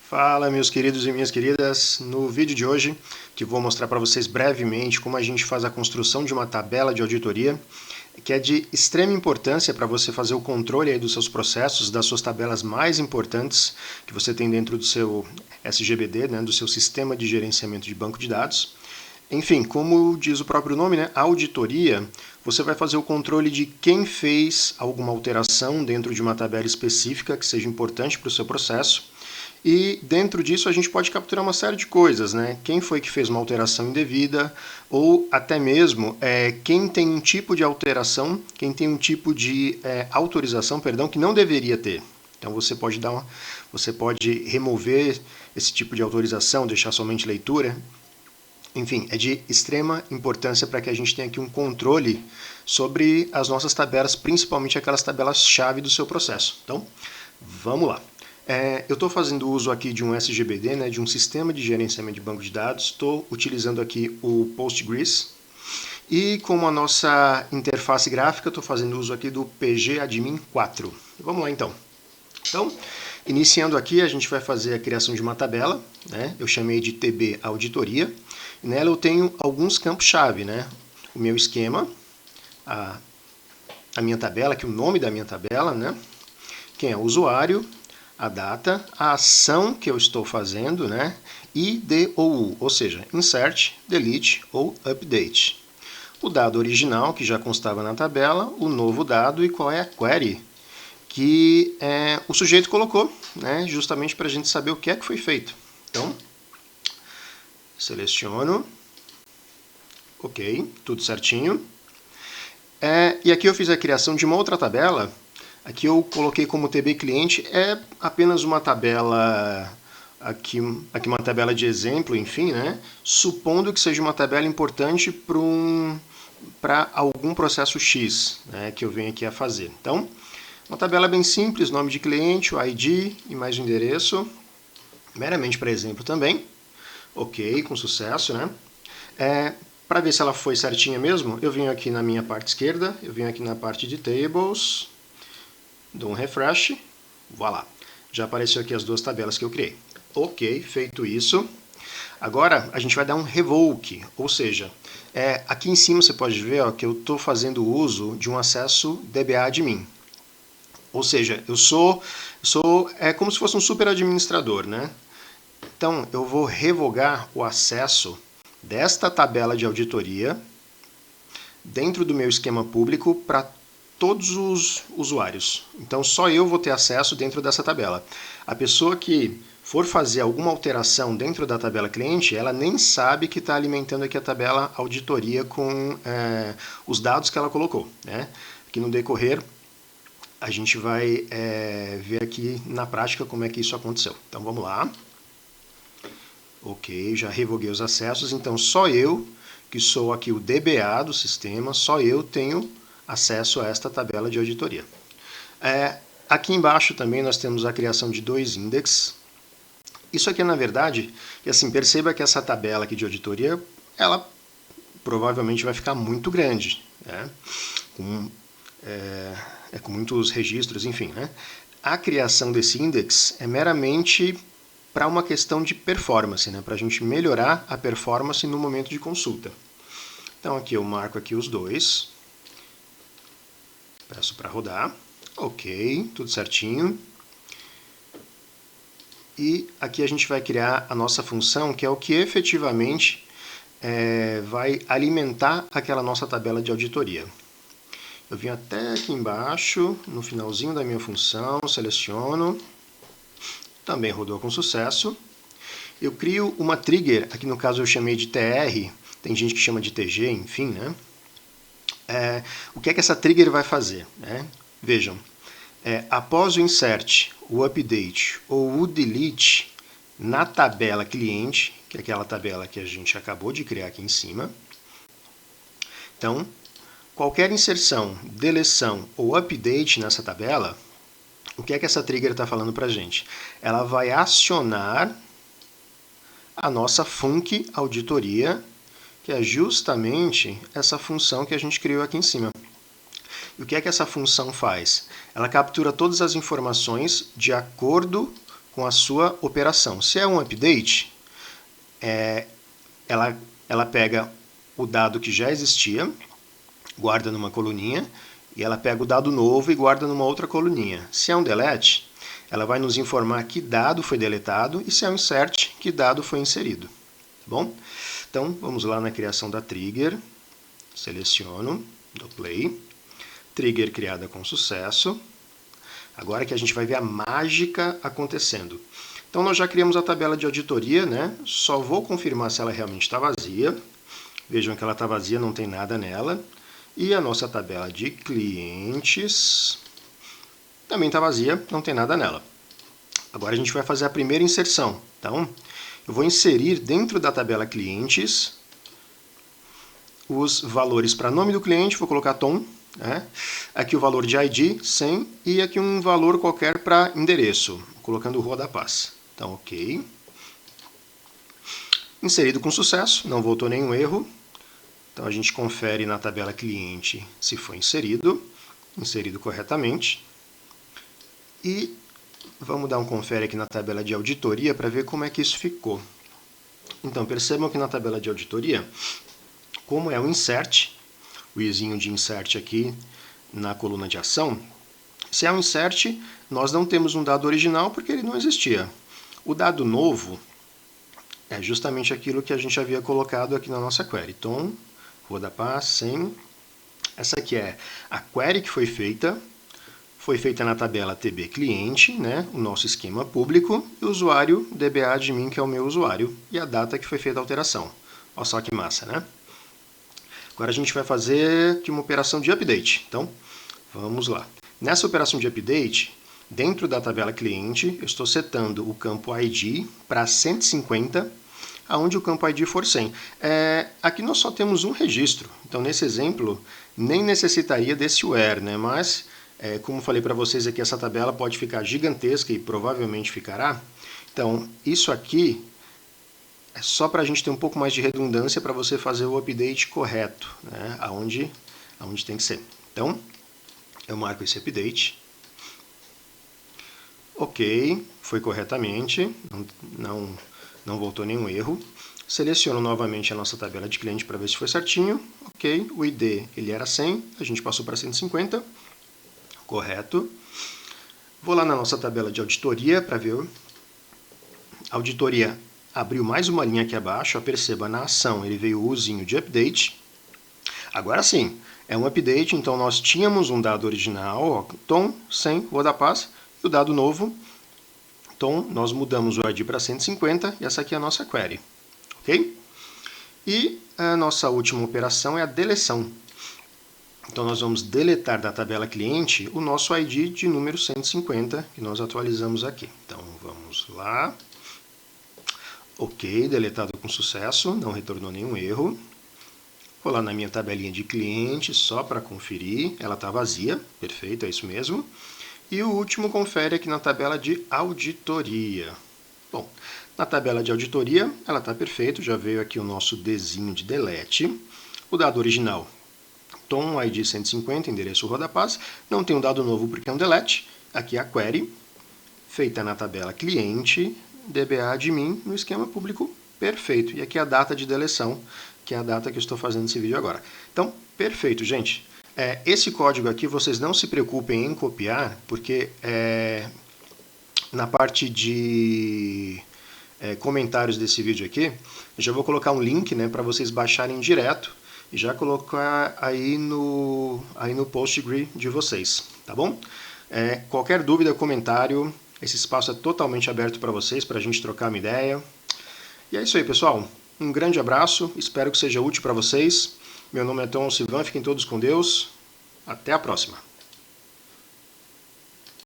Fala, meus queridos e minhas queridas. No vídeo de hoje, que vou mostrar para vocês brevemente como a gente faz a construção de uma tabela de auditoria, que é de extrema importância para você fazer o controle aí dos seus processos, das suas tabelas mais importantes que você tem dentro do seu SGBD, né, do seu Sistema de Gerenciamento de Banco de Dados. Enfim, como diz o próprio nome, né, auditoria, você vai fazer o controle de quem fez alguma alteração dentro de uma tabela específica que seja importante para o seu processo. E dentro disso a gente pode capturar uma série de coisas, né? Quem foi que fez uma alteração indevida, ou até mesmo quem tem um tipo de alteração, quem tem um tipo de autorização, perdão, que não deveria ter. Então você pode remover esse tipo de autorização, deixar somente leitura. Enfim, é de extrema importância para que a gente tenha aqui um controle sobre as nossas tabelas, principalmente aquelas tabelas-chave do seu processo. Então, vamos lá. Eu estou fazendo uso aqui de um SGBD, né, de um sistema de gerenciamento de banco de dados. Estou utilizando aqui o Postgres. E como a nossa interface gráfica, estou fazendo uso aqui do pgadmin 4. Vamos lá então. Então, iniciando aqui, a gente vai fazer a criação de uma tabela, né? Eu chamei de TB Auditoria. E nela eu tenho alguns campos-chave, né? O meu esquema, a minha tabela, aqui o nome da minha tabela, né? Quem é o usuário, a data, a ação que eu estou fazendo, né? ID ou seja, insert, delete ou update. O dado original, que já constava na tabela, o novo dado e qual é a query que o sujeito colocou, né? Justamente para a gente saber o que é que foi feito. Então, seleciono, ok, tudo certinho. E aqui eu fiz a criação de uma outra tabela. Aqui eu coloquei como TB cliente, é apenas uma tabela, aqui uma tabela de exemplo, enfim, né? Supondo que seja uma tabela importante para algum processo X, né, que eu venho aqui a fazer. Então, uma tabela bem simples, nome de cliente, o ID e mais o endereço, meramente para exemplo também. Ok, com sucesso, né? Para ver se ela foi certinha mesmo, eu venho aqui na minha parte esquerda, eu venho aqui na parte de Tables, dou um refresh, voilà. Já apareceu aqui as duas tabelas que eu criei. Ok, feito isso. Agora a gente vai dar um revoke, ou seja, aqui em cima você pode ver que eu estou fazendo uso de um acesso DBA-admin. Ou seja, eu sou como se fosse um super administrador, né? Então eu vou revogar o acesso desta tabela de auditoria dentro do meu esquema público para todos os usuários. Então só eu vou ter acesso dentro dessa tabela. A pessoa que for fazer alguma alteração dentro da tabela cliente, ela nem sabe que está alimentando aqui a tabela auditoria com os dados que ela colocou, né? Aqui no decorrer a gente vai ver aqui na prática como é que isso aconteceu. Então vamos lá. Ok, já revoguei os acessos, então só eu, que sou aqui o DBA do sistema, só eu tenho acesso a esta tabela de auditoria. Aqui embaixo também nós temos a criação de dois index. Isso aqui, na verdade, e assim, perceba que essa tabela aqui de auditoria, ela provavelmente vai ficar muito grande, né? Com muitos registros, enfim, né? A criação desse index é meramente para uma questão de performance, né? Para a gente melhorar a performance no momento de consulta. Então aqui eu marco aqui os dois. Peço para rodar. Ok, tudo certinho. E aqui a gente vai criar a nossa função, que é o que efetivamente vai alimentar aquela nossa tabela de auditoria. Eu vim até aqui embaixo, no finalzinho da minha função, seleciono. Também rodou com sucesso. Eu crio uma trigger, aqui no caso eu chamei de TR, tem gente que chama de TG, enfim, né? O que é que essa trigger vai fazer? Vejam, após o insert, o update ou o delete na tabela cliente, que é aquela tabela que a gente acabou de criar aqui em cima, então, qualquer inserção, deleção ou update nessa tabela, o que é que essa trigger está falando para a gente? Ela vai acionar a nossa func auditoria, que é justamente essa função que a gente criou aqui em cima. E o que é que essa função faz? Ela captura todas as informações de acordo com a sua operação. Se é um update, ela pega o dado que já existia, guarda numa coluninha, e ela pega o dado novo e guarda numa outra coluninha. Se é um delete, ela vai nos informar que dado foi deletado, e se é um insert, que dado foi inserido. Tá bom? Então, vamos lá na criação da trigger, seleciono, dou play, trigger criada com sucesso. Agora que a gente vai ver a mágica acontecendo. Então, nós já criamos a tabela de auditoria, né? Só vou confirmar se ela realmente está vazia. Vejam que ela está vazia, não tem nada nela. E a nossa tabela de clientes também está vazia, não tem nada nela. Agora a gente vai fazer a primeira inserção. Então, eu vou inserir dentro da tabela clientes os valores para nome do cliente, vou colocar Tom, né? Aqui o valor de ID, 100, e aqui um valor qualquer para endereço, colocando Rua da Paz. Então, ok. Inserido com sucesso, não voltou nenhum erro. Então, a gente confere na tabela cliente se foi inserido corretamente. E vamos dar um confere aqui na tabela de auditoria para ver como é que isso ficou. Então, percebam que na tabela de auditoria, como é o insert, o izinho de insert aqui na coluna de ação, se é um insert, nós não temos um dado original porque ele não existia. O dado novo é justamente aquilo que a gente havia colocado aqui na nossa query. Tom, Rua da Paz, 100. Essa aqui é a query que foi feita na tabela TB cliente, né, o nosso esquema público, e o usuário DBA admin, que é o meu usuário, e a data que foi feita a alteração. Olha só que massa, né? Agora a gente vai fazer aqui uma operação de update. Então, vamos lá. Nessa operação de update, dentro da tabela cliente, eu estou setando o campo ID para 150, aonde o campo ID for 100. Aqui nós só temos um registro, então nesse exemplo nem necessitaria desse where, né? Mas, como falei para vocês aqui, essa tabela pode ficar gigantesca e provavelmente ficará. Então, isso aqui é só para a gente ter um pouco mais de redundância para você fazer o update correto, né? Aonde tem que ser. Então, eu marco esse update. Ok, foi corretamente, não voltou nenhum erro. Seleciono novamente a nossa tabela de cliente para ver se foi certinho. Ok, o ID ele era 100, a gente passou para 150. Correto. Vou lá na nossa tabela de auditoria para ver. A auditoria abriu mais uma linha aqui abaixo. Perceba, na ação ele veio o usinho de update. Agora sim, é um update, então nós tínhamos um dado original, ó, Tom, 100, Rua da Paz, e o dado novo, Tom, nós mudamos o ID para 150, e essa aqui é a nossa query. Ok? E a nossa última operação é a deleção. Então, nós vamos deletar da tabela cliente o nosso ID de número 150, que nós atualizamos aqui. Então, vamos lá. Ok, deletado com sucesso, não retornou nenhum erro. Vou lá na minha tabelinha de cliente, só para conferir. Ela está vazia, perfeito, é isso mesmo. E o último confere aqui na tabela de auditoria. Bom, na tabela de auditoria, ela está perfeita, já veio aqui o nosso Dzinho de delete. O dado original, Tom, ID 150, endereço Rua da Paz. Não tem um dado novo porque é um delete. Aqui é a query, feita na tabela cliente, DBA admin, no esquema público, perfeito. E aqui é a data de deleção, que é a data que eu estou fazendo esse vídeo agora. Então, perfeito, gente. Esse código aqui, vocês não se preocupem em copiar, porque na parte de comentários desse vídeo aqui, eu já vou colocar um link, né, para vocês baixarem direto e já colocar aí no Postgre de vocês, tá bom? Qualquer dúvida, comentário, esse espaço é totalmente aberto para vocês, para a gente trocar uma ideia. E é isso aí, pessoal. Um grande abraço, espero que seja útil para vocês. Meu nome é Tom Silvan, fiquem todos com Deus. Até a próxima.